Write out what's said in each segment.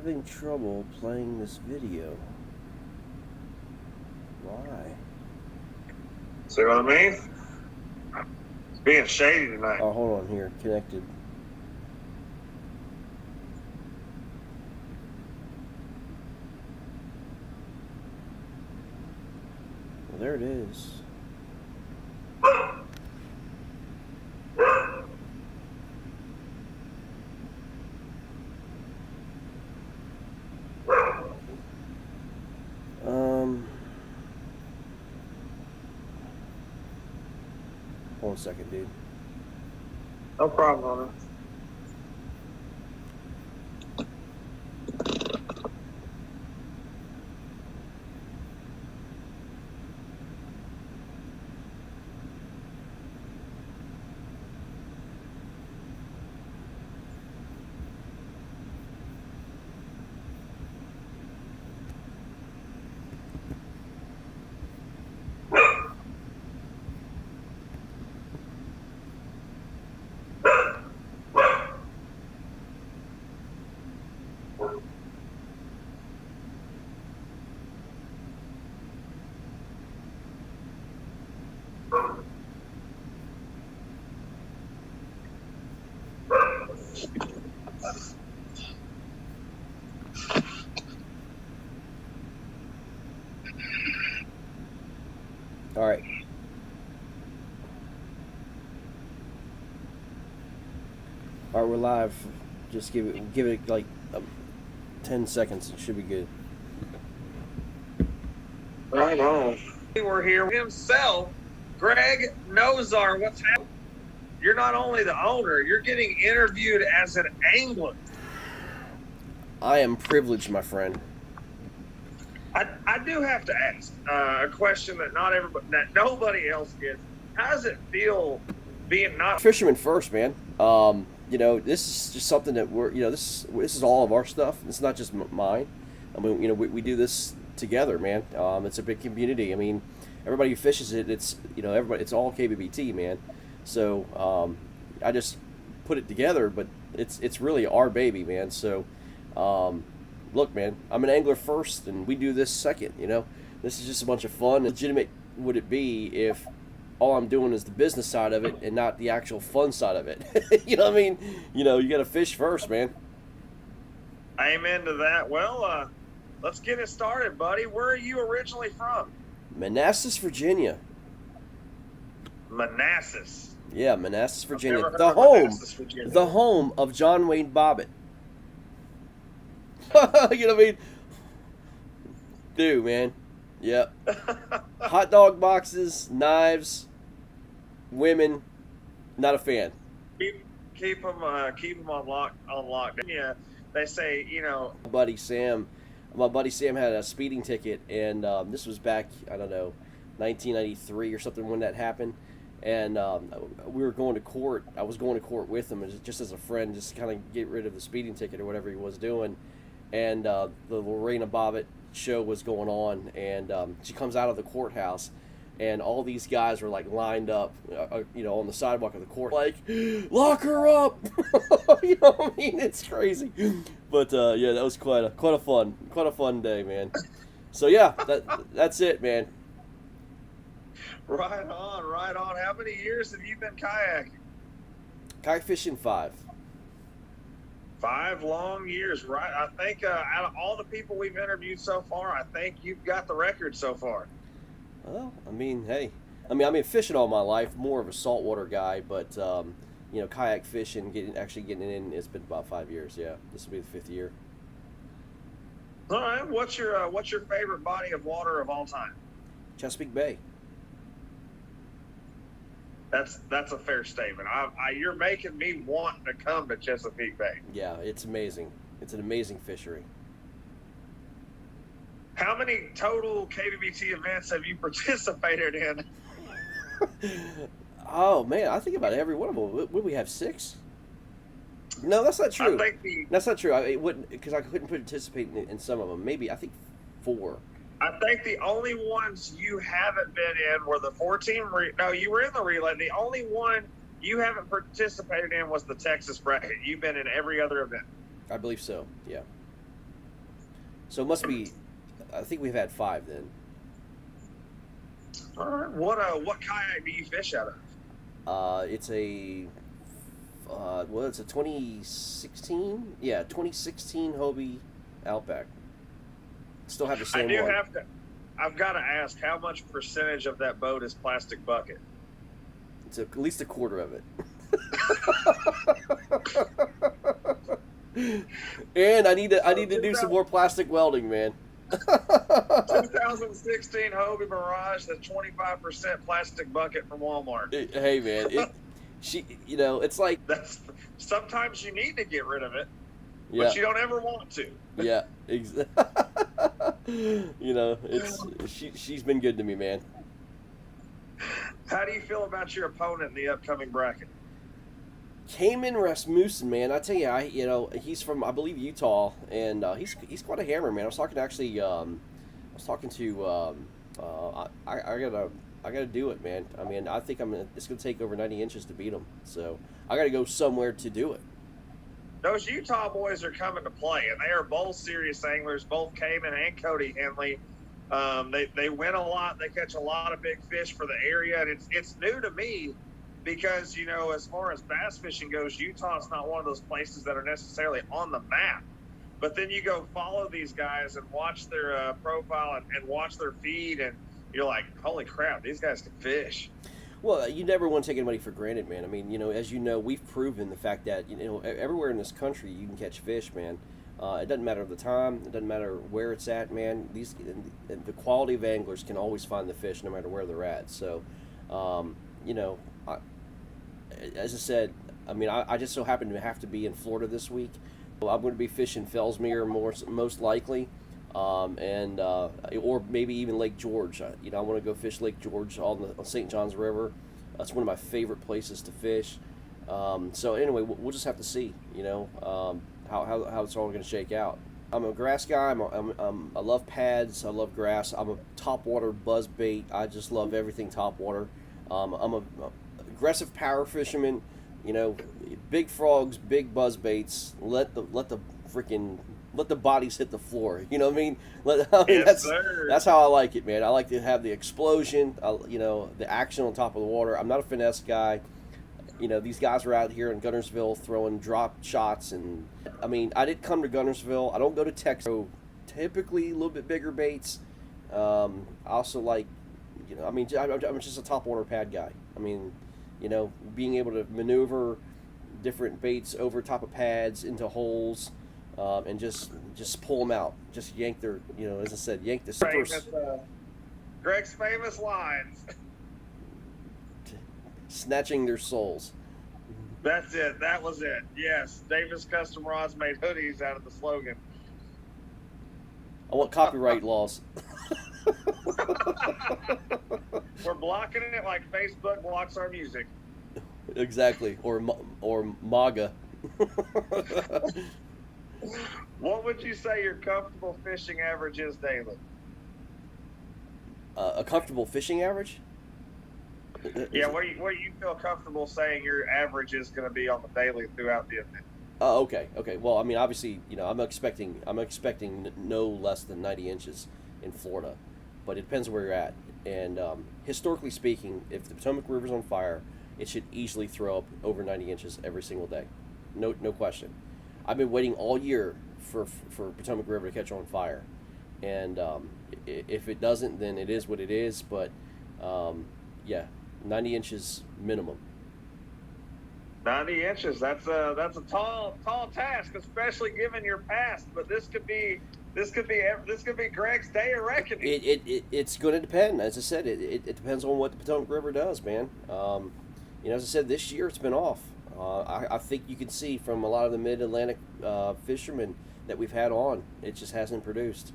having trouble playing this video. Why? See what I mean? It's being shady tonight. Oh, hold on here. Connected. Well, there it is. Hold on a second, dude. No problem, man. All right. All right, we're live. Just give it like 10 seconds. It should be good. Right on. We're here himself, Greg Nosar. What's happening? You're not only the owner, you're getting interviewed as an angler. I am privileged, my friend. I do have to ask a question that nobody else gets. How does it feel being not Fisherman first, man. You know, this is just something that this is all of our stuff. It's not just mine. I mean, we do this together, man. It's a big community. I mean, everybody who fishes it, it's everybody. It's all KBBT, man. So I just put it together, but it's really our baby, man. So look, man, I'm an angler first, and we do this second. This is just a bunch of fun. Legitimate would it be if all I'm doing is the business side of it and not the actual fun side of it? You know what I mean? You got to fish first, man. Amen to that. Well, let's get it started, buddy. Where are you originally from? Manassas, Virginia. Manassas. Yeah, Manassas, Virginia. I've never The heard of home, Manassas, Virginia. the home of John Wayne Bobbitt. You know what I mean? Dude, man. Yep. Hot dog boxes, knives, women. Not a fan. Keep them on lock. Yeah, they say My buddy Sam had a speeding ticket, and this was back, I don't know, 1993 or something when that happened. And we were going to court. I was going to court with him, just as a friend, just kind of get rid of the speeding ticket or whatever he was doing. And the Lorena Bobbitt show was going on, and she comes out of the courthouse, and all these guys were like lined up, on the sidewalk of the court, like, lock her up. You know what I mean? It's crazy. But yeah, that was quite a fun day, man. So yeah, that's it, man. Right on. How many years have you been kayaking? Kayak fishing 5. 5 long years, right? I think out of all the people we've interviewed so far, I think you've got the record so far. Well, I mean, hey, I've been fishing all my life, more of a saltwater guy, but kayak fishing, getting in, it's been about 5 years. Yeah, this will be the 5th year. All right, what's your favorite body of water of all time? Chesapeake Bay. That's a fair statement. You're making me want to come to Chesapeake Bay. Yeah, it's amazing. It's an amazing fishery. How many total KBBT events have you participated in? Oh man, I think about every one of them. Would we have 6? No, that's not true. That's not true. It wouldn't, because I couldn't participate in some of them. Maybe, I think 4. I think the only ones you haven't been in were the 14. No, you were in the relay. The only one you haven't participated in was the Texas bracket. You've been in every other event. I believe so. Yeah. So it must be. I think we've had 5 then. All right. What kayak do you fish out of? It's a. Well, it's a 2016. Yeah, 2016 Hobie Outback. Still have the same one. I've got to ask, how much percentage of that boat is plastic bucket? It's at least a quarter of it. And I need to do some more plastic welding, man. 2016 Hobie Mirage, the 25% plastic bucket from Walmart. Hey, man, it's like sometimes you need to get rid of it, yeah. but you don't ever want to. Yeah, exactly. She's been good to me, man. How do you feel about your opponent in the upcoming bracket? Cayman Rasmussen, man. I tell you, he's from, I believe, Utah, and he's quite a hammer, man. I was talking to I gotta do it, man. I mean, I think it's gonna take over 90 inches to beat him, so I gotta go somewhere to do it. Those Utah boys are coming to play, and they are both serious anglers, both Cayman and Cody Henley. They win a lot. They catch a lot of big fish for the area, and it's new to me because, as far as bass fishing goes, Utah's not one of those places that are necessarily on the map. But then you go follow these guys and watch their profile and watch their feed, and you're like, holy crap, these guys can fish. Well, you never want to take anybody for granted, man. I mean, as you know, we've proven the fact that, everywhere in this country you can catch fish, man. It doesn't matter the time. It doesn't matter where it's at, man. The quality of anglers can always find the fish no matter where they're at. So, as I said, I mean, I just so happen to have to be in Florida this week. I'm going to be fishing Fellsmere most likely, or maybe even Lake George. I want to go fish Lake George on St. Johns River. That's one of my favorite places to fish. So anyway, we'll just have to see, how it's all going to shake out. I'm a grass guy. I love pads. I love grass. I'm a topwater buzz bait. I just love everything topwater. I'm a aggressive power fisherman. Big frogs, big buzz baits. Let the bodies hit the floor. You know what I mean? That's how I like it, man. I like to have the explosion. The action on top of the water. I'm not a finesse guy. These guys are out here in Guntersville throwing drop shots, and I mean, I didn't come to Guntersville. I don't go to Texas. So typically a little bit bigger baits. I also like, I'm just a topwater pad guy. I mean, being able to maneuver different baits over top of pads into holes, and just pull them out. Just yank their, as I said, yank the Greg's famous lines. Snatching their souls. That's it. That was it. Yes. Davis Custom Rods made hoodies out of the slogan. I want copyright laws. We're blocking it like Facebook blocks our music. Exactly. Or MAGA. What would you say your comfortable fishing average is daily? A comfortable fishing average? Yeah, what do you feel comfortable saying your average is going to be on the daily throughout the event? Oh, okay. Well, I mean, obviously, I'm expecting no less than 90 inches in Florida, but it depends where you're at. And historically speaking, if the Potomac River's on fire, it should easily throw up over 90 inches every single day. No question. I've been waiting all year for Potomac River to catch on fire, and if it doesn't, then it is what it is. But yeah, 90 inches minimum. 90 inches. That's a tall task, especially given your past. But this could be Greg's day of reckoning. It's going to depend. As I said, it depends on what the Potomac River does, man. As I said, this year it's been off. I think you can see from a lot of the mid-Atlantic fishermen that we've had on, it just hasn't produced.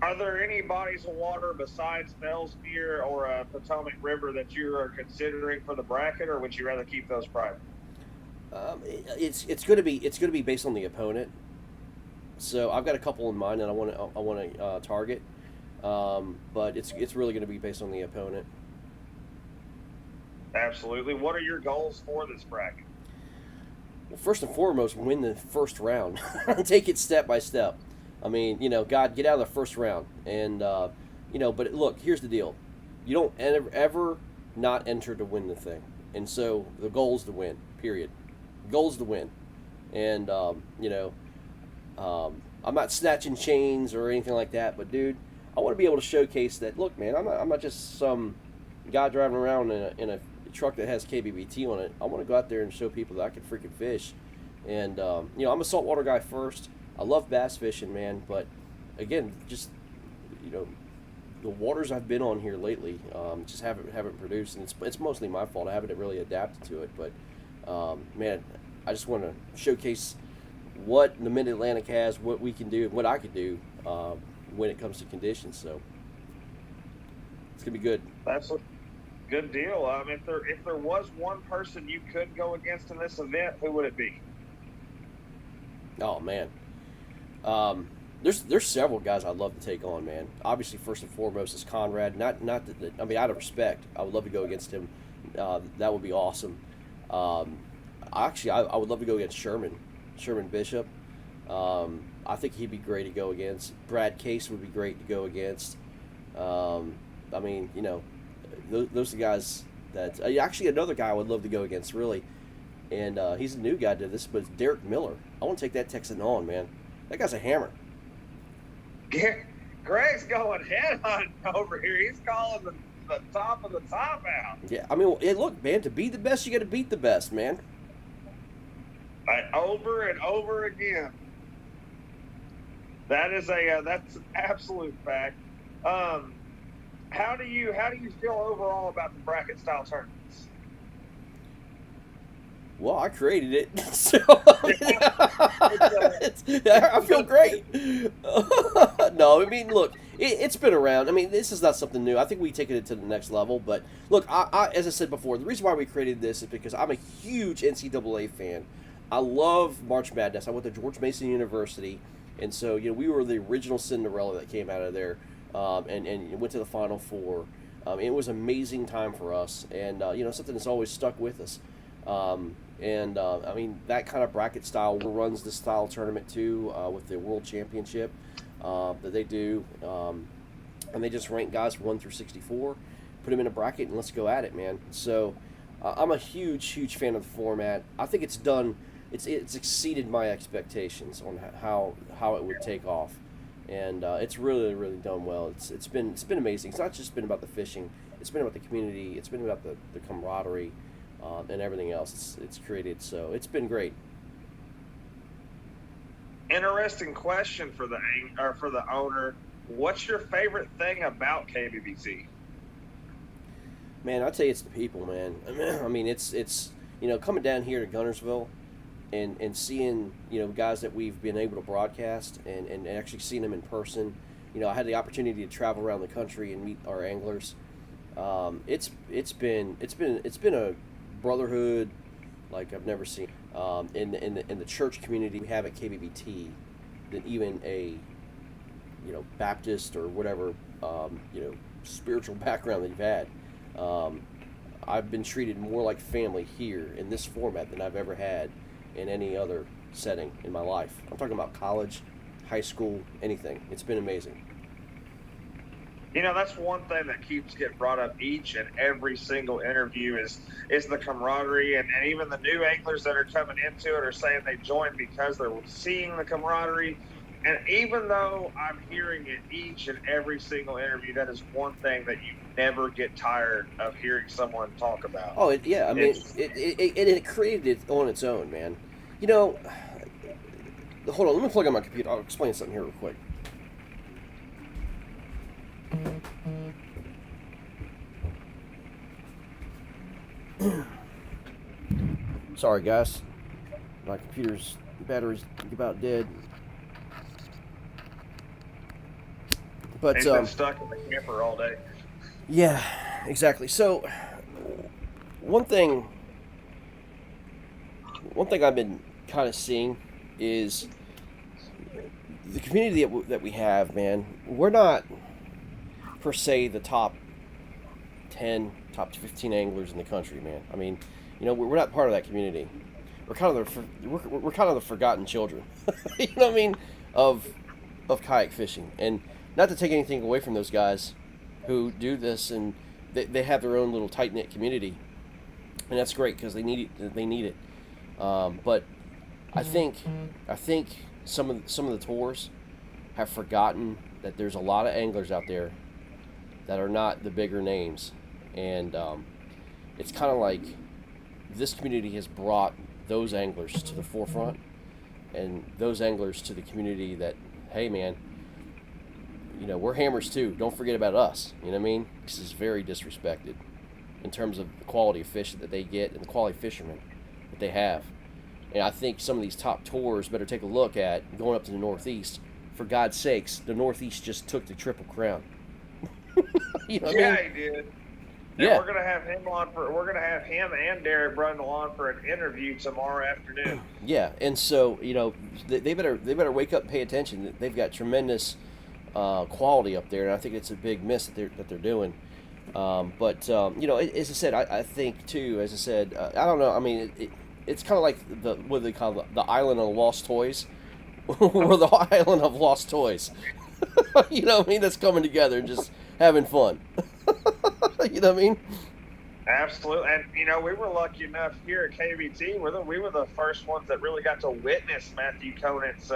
Are there any bodies of water besides Fellsmere or Potomac River that you are considering for the bracket, or would you rather keep those private? It's going to be based on the opponent. So I've got a couple in mind that I want to target, but it's really going to be based on the opponent. Absolutely. What are your goals for this bracket? Well, first and foremost, win the first round. Take it step by step. I mean, God, get out of the first round. And, but look, here's the deal. You don't ever not enter to win the thing. And so the goal is to win, period. The goal is to win. And, I'm not snatching chains or anything like that, but, dude, I want to be able to showcase that, look, man, I'm not just some guy driving around in a truck that has KBBT on it. I want to go out there and show people that I can freaking fish. And, I'm a saltwater guy first. I love bass fishing, man. But, again, just, the waters I've been on here lately just haven't produced. And it's mostly my fault. I haven't really adapted to it. But, man, I just want to showcase what the Mid-Atlantic has, what we can do, and what I can do when it comes to conditions. So, it's going to be good. That's a good deal. If there was one person you could go against in this event, who would it be? Oh man, there's several guys I'd love to take on, man. Obviously, first and foremost is Conrad. Not out of respect, I would love to go against him. That would be awesome. Actually, I would love to go against Sherman Bishop. I think he'd be great to go against. Brad Case would be great to go against. Those are the guys that actually another guy I would love to go against, really. And he's a new guy to this, but it's Derek Miller. I want to take that Texan on, man. That guy's a hammer. Greg's going head hunting over here. He's calling the top of the top out. Yeah, I mean, look, man, to be the best, you got to beat the best, man. Over and over again. That's an absolute fact. How do you feel overall about the bracket style tournaments? Well, I created it, so I feel great. No, I mean, look, it's been around. I mean, this is not something new. I think we taken it to the next level. But look, I as I said before, the reason why we created this is because I'm a huge NCAA fan. I love March Madness. I went to George Mason University, and so we were the original Cinderella that came out of there, and went to the Final Four. It was an amazing time for us, and something that's always stuck with us. That kind of bracket style runs this style tournament too, with the World Championship that they do, and they just rank guys 1 through 64, put them in a bracket, and let's go at it, man. So I'm a huge fan of the format. I think it's done. It's exceeded my expectations on how it would take off, and it's really done well. It's been amazing. It's not just been about the fishing. It's been about the community. It's been about the camaraderie. And everything else it's created, so it's been great. Interesting question for the owner. What's your favorite thing about KBBT? Man, I'd say it's the people, man. I mean, it's coming down here to Guntersville and seeing guys that we've been able to broadcast and actually seeing them in person. I had the opportunity to travel around the country and meet our anglers. It's been a brotherhood like I've never seen in the church community we have at KBBT than even a Baptist or whatever spiritual background that you've had. I've been treated more like family here in this format than I've ever had in any other setting in my life. I'm talking about college, high school, anything. It's been amazing. That's one thing that keeps getting brought up each and every single interview is the camaraderie, and even the new anglers that are coming into it are saying they joined because they're seeing the camaraderie. And even though I'm hearing it each and every single interview, that is one thing that you never get tired of hearing someone talk about. Oh, yeah. I mean, it created it on its own, man. Hold on. Let me plug in my computer. I'll explain something here real quick. Sorry, guys. My computer's battery's about dead. But he's been stuck in the camper all day. Yeah, exactly. So, one thing I've been kind of seeing is the community that we have, man. We're not per se the top 10, top 15 anglers in the country, man. I mean, we're not part of that community. we're kind of we're kind of the forgotten children. You know what I mean? Of kayak fishing, and not to take anything away from those guys who do this, and they have their own little tight knit community, and that's great because they need it. They need it. But I think some of the tours have forgotten that there's a lot of anglers out there that are not the bigger names, and it's kind of like this community has brought those anglers to the forefront, and those anglers to the community that, hey man, you know, we're hammers too. Don't forget about us. You know what I mean? This is very disrespected in terms of the quality of fish that they get and the quality of fishermen that they have. And I think some of these top tours better take a look at going up to the Northeast. For God's sakes, the Northeast just took the Triple Crown. You know what I mean? He did. Yeah. And we're gonna have him on for. We're gonna have him and Derek Brundle on for an interview tomorrow afternoon. Yeah, and so you know they better wake up and pay attention. They've got tremendous quality up there, and I think it's a big miss that they're doing. But you know, as I said, I think too. As I said, I don't know. I mean, it's kind of like the what do they call it? The island of lost toys, or the island of lost toys. You know what I mean? That's coming together and just having fun. You know what I mean? Absolutely, and you know, we were lucky enough here at KBT. We were the first ones that really got to witness Matthew Conant's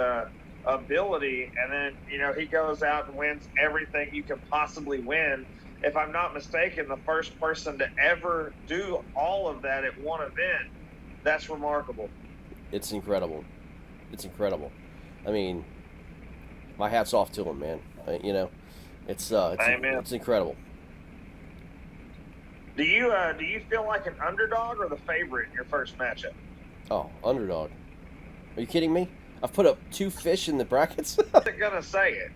ability, and then you know he goes out and wins everything you can possibly win. If I'm not mistaken, the first person to ever do all of that at one event. That's remarkable. It's incredible. It's incredible. I mean, my hat's off to him, man. You know, it's incredible. Do you feel like an underdog or the favorite in your first matchup? Oh, underdog. Are you kidding me? I've put up 2 fish in the brackets. I wasn't gonna say it.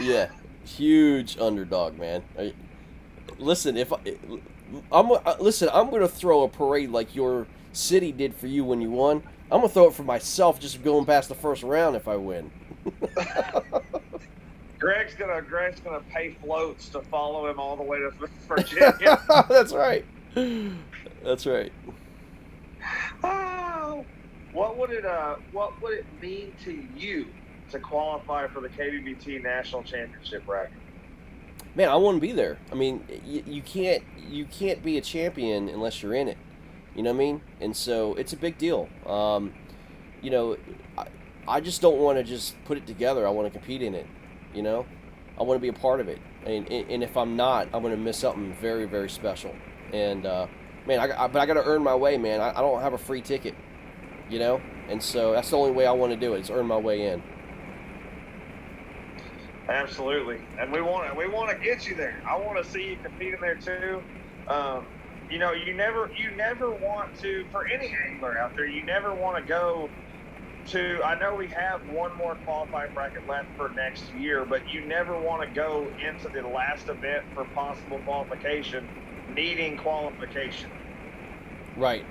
Yeah, huge underdog, man. Listen, I'm gonna throw a parade like your city did for you when you won. I'm gonna throw it for myself just going past the first round if I win. Greg's gonna pay floats to follow him all the way to Virginia. That's right. That's right. Oh, what would it mean to you to qualify for the KBBT National Championship bracket? Man, I want to be there. I mean, you can't be a champion unless you're in it. You know what I mean? And so it's a big deal. You know, I just don't want to just put it together. I want to compete in it. You know, I want to be a part of it. And if I'm not, I'm going to miss something very, very special. And man, but I got to earn my way, man. I don't have a free ticket. You know, and so that's the only way I want to do it is earn my way in. Absolutely, and we want to get you there. I want to see you compete in there too. You know, you never want to, for any angler out there, you never want to go to. I know we have one more qualifying bracket left for next year, but you never want to go into the last event for possible qualification needing qualification. Right.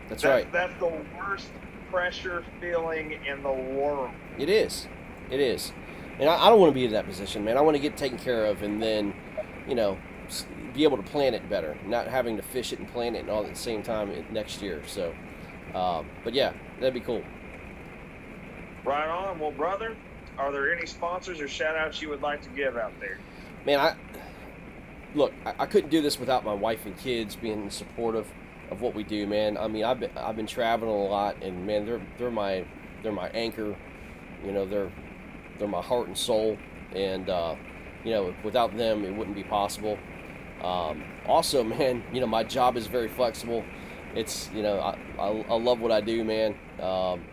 That's right. That's the worst pressure feeling in the world. It is. It is. And I don't want to be in that position, man. I want to get taken care of and then, you know, be able to plan it better, not having to fish it and plan it all at the same time next year. So, but yeah, that'd be cool. Right on. Well, brother, are there any sponsors or shout-outs you would like to give out there? Man, I couldn't do this without my wife and kids being supportive of what we do, man. I mean, I've been traveling a lot, and man, they're my anchor. You know, they're my heart and soul, and you know, without them, it wouldn't be possible. Also, man, you know, my job is very flexible. It's, you know, I love what I do, man.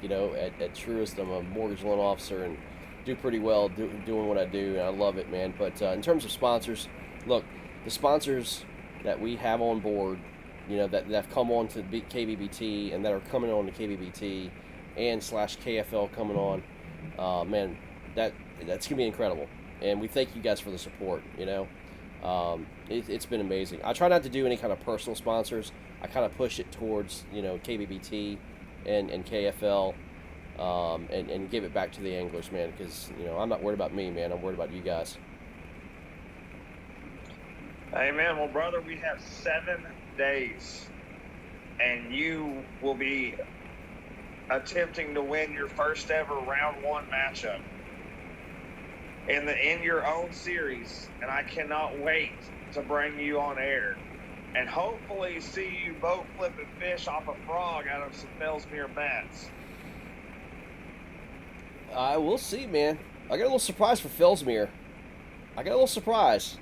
You know, at Truist, I'm a mortgage loan officer and do pretty well doing what I do, and I love it, man. But in terms of sponsors, look, the sponsors that we have on board, you know, that have come on to KBBT and that are coming on to KBBT and /KFL coming on, man, that's gonna be incredible. And we thank you guys for the support. You know, it's been amazing. I try not to do any kind of personal sponsors. I kind of push it towards, you know, KBBT and KFL, and give it back to the anglers, man. Because, you know, I'm not worried about me, man. I'm worried about you guys. Amen. Well, brother, we have 7 days. and you will be attempting to win your first ever round 1 matchup in your own series, and I cannot wait to bring you on air and hopefully see you boat flipping fish off a frog out of some Fellsmere bats. We'll see, man. I got a little surprise for Fellsmere. I got a little surprise.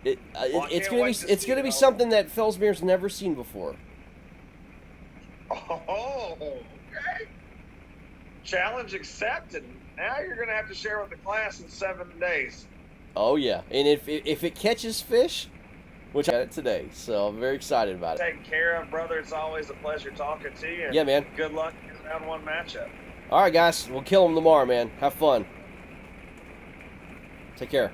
It's gonna be something that Fellsmere's never seen before. Oh, okay. Challenge accepted. Now you're gonna have to share with the class in 7 days. Oh yeah, and if it catches fish, which I got it today, so I'm very excited about it. Taken care of, brother. It's always a pleasure talking to you. Yeah, man. Good luck in round 1 matchup. All right, guys, we'll kill them tomorrow, man. Have fun. Take care.